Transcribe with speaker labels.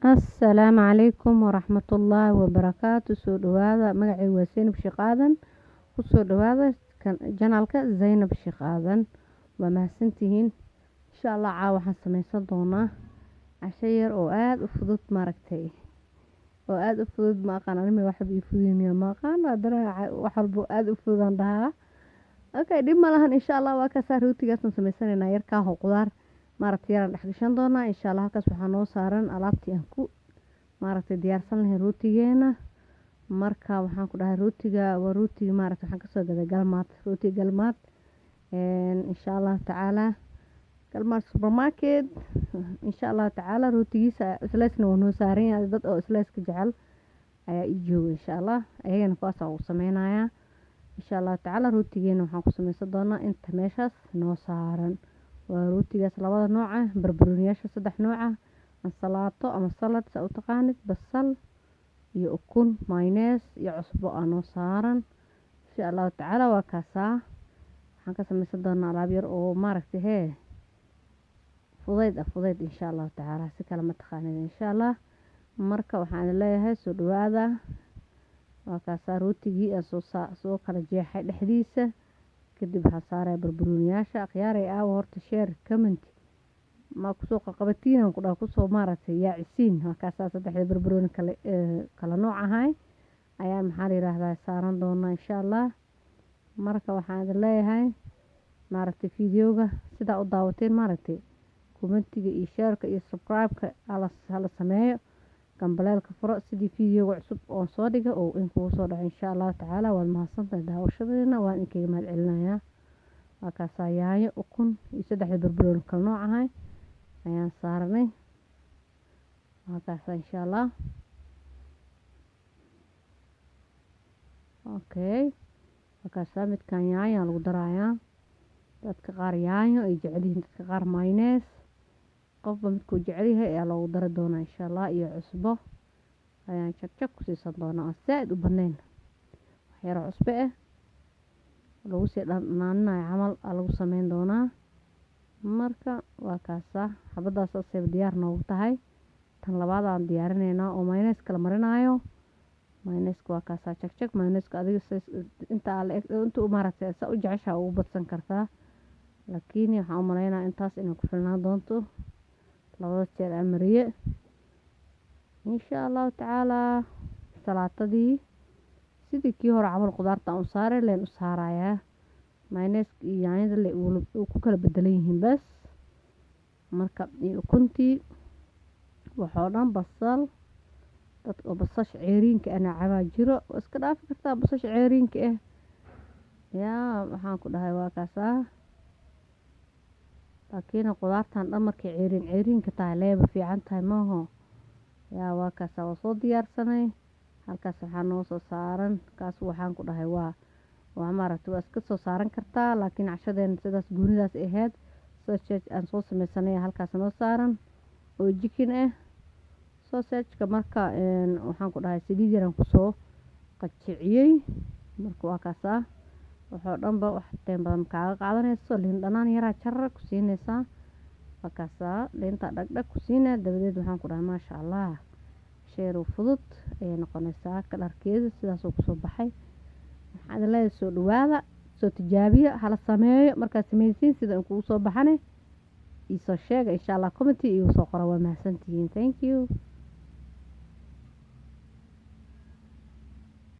Speaker 1: Assalaamu calaykum waraxmatullaahi wabarakaatu. Soo dhawaada, magacaygu waa Zaynab Sheekh Aadan. Ku soo dhawaada janaalka Zaynab Sheekh Aadan. Waa mahadsantihiin. Insha Allah caawa waxaan sameysan doonaa casho yar oo aad u fudud maaragtay. Oo aad u fudud ma aqaan anima wax bii fududmiya ma aqaan hadana wax walbo aad u fududan dhahaa. Okay, dhib ma lahan insha Allah waa ka saar rootigaas sameysanaynaa yar ka hor qudaar maaragtay yar dhex gashan doonaa insha Allah halkaas waxaa noo saaran alaabtii aan ku maaragtay diyaarsan lahayn rootigeena. Marka waxaan ku dhahay rootiga waa rootiga maaragtay waxaan ka soo gaday galmaad rootiga galmaad insha Allah tacaala galmaad supermarket insha Allah tacaala rootigiisa islaysna waa noo saaran yahay dad oo islayska jecel ayaa ii jooga insha Allah ayagana kuwaas aan u sameynayaa insha Allah tacaala rootigeena waxaan ku sameysan doonaa inta meeshaas noo saaran waa rootigaas labada nooc ah barbarooniyaasha saddex nooc ah ansalaato ama salad sa u taqaanid basal iyo ukun mayonnaise iyo cusbo aan noo saaran insha Allah tacaala waa kaasaa waxaan ka sameysan doonaa alaab yar oo maaragtay fudayd insha Allah tacaala si kale ma taqaanid insha Allah marka waxaan leeyahay soo dhawaada waa kaasaa rootigii aan soo kala jeexay dhexdiisa kadib waxaan saaray barbarooniyaasha khiyaaray horta share comment ma ku soo qabatiin ku dhaw ku soo maaragtay yaacisiin waa kaasaa saddexda barbarooni kala nooc ahay ayaa maxaa la yiraahdaa saaran doona insha Allah marka waxaan leeyahay maaragtay fiidiyoga sida u daawateen maaragtay commentiga iyo share-ka iyo subscribe-ka ala sameeyo gambaleelka furo sidii fiidiyoga cusub oo soo dhiga oo in kugu soo dhaco insha Allah tacaala waad mahadsantahay daawashadeena waan idinkaga mahad celinayaa waa kaasaa yaanyo ukun iyo saddexda barbarooni kala nooc ahay ayaan saarnay waa kaasaa insha Allah okay waa kaasaa midkaan yaanyo lagu darayaa dadka qaar yaanyo ay jecel yihiin dadka qaar mayonnaise qofba midkuu jecel yahay ayaa loogu dari doonaa insha Allah iyo cusbo ayaan jab ku siisan doonaa oo saaid u banayn wax yar cusbo ah lagu sii dhanaaninayo camal lagu sameyn doonaa marka waa kaasaa xabadaas oo diyaar noogu tahay tan labaad aan diyaarinaynaa oo mayonnaise kala marinayo mayonnaise waa kaasaa jag mayonnaise adiga inta maaragtay sa u jeceshaa ugu badsan kartaa laakiin waxaan u maleynayaa intaas inay ku filnaan doonto labada jeer aan mariye insha Allah tacaala salaatadii sidii kii hore camal qudaarta aan u saaray leen u saarayaa mayonnaise iyo yaanyada le uu ku kala bedelan yihiin bas marka iyo ukuntii waxoo dhan basal dadka basasha ceeriinka ana cabaa jiro iska dhaafi kartaa basasha ceeriinka yaa waxaan ku dhahay waa kaasaa laakiin qudaartan dhan markay ceeriinka tahay leeba fiican tahay maaho yaa waa kaasaa waa soo diyaarsanay halkaas waxaa noo soo saaran kaas waxaan ku dhahay waa maaragtay waa iska soo saaran kartaa laakiin cashadeena sidaas goonidaas ahayd sausage aan soo sameysanay halkaas noo saaran oo chicken sausage-ka marka waxaan ku dhahay saliid yar aan ku soo qajiciyay marka waa kaasaa waxoo dhanba wax teen badan kaaga qaadanayso liin dhanaan yaraa jarar ku siinaysaa waa kaasaa liinta dhagdhag ku siinaa dabadeed waxaan ku dhahay maasha Allah sheero fudud ayay noqonaysaa kalarkeeda sidaas oo ku soo baxay waxaan leeyahay soo dhawaada soo tijaabiya hala sameeyo marka sameysiin sida uu kugu soo baxane isoo sheega insha Allah comment iyo soo qora waa mahadsantihiin thank you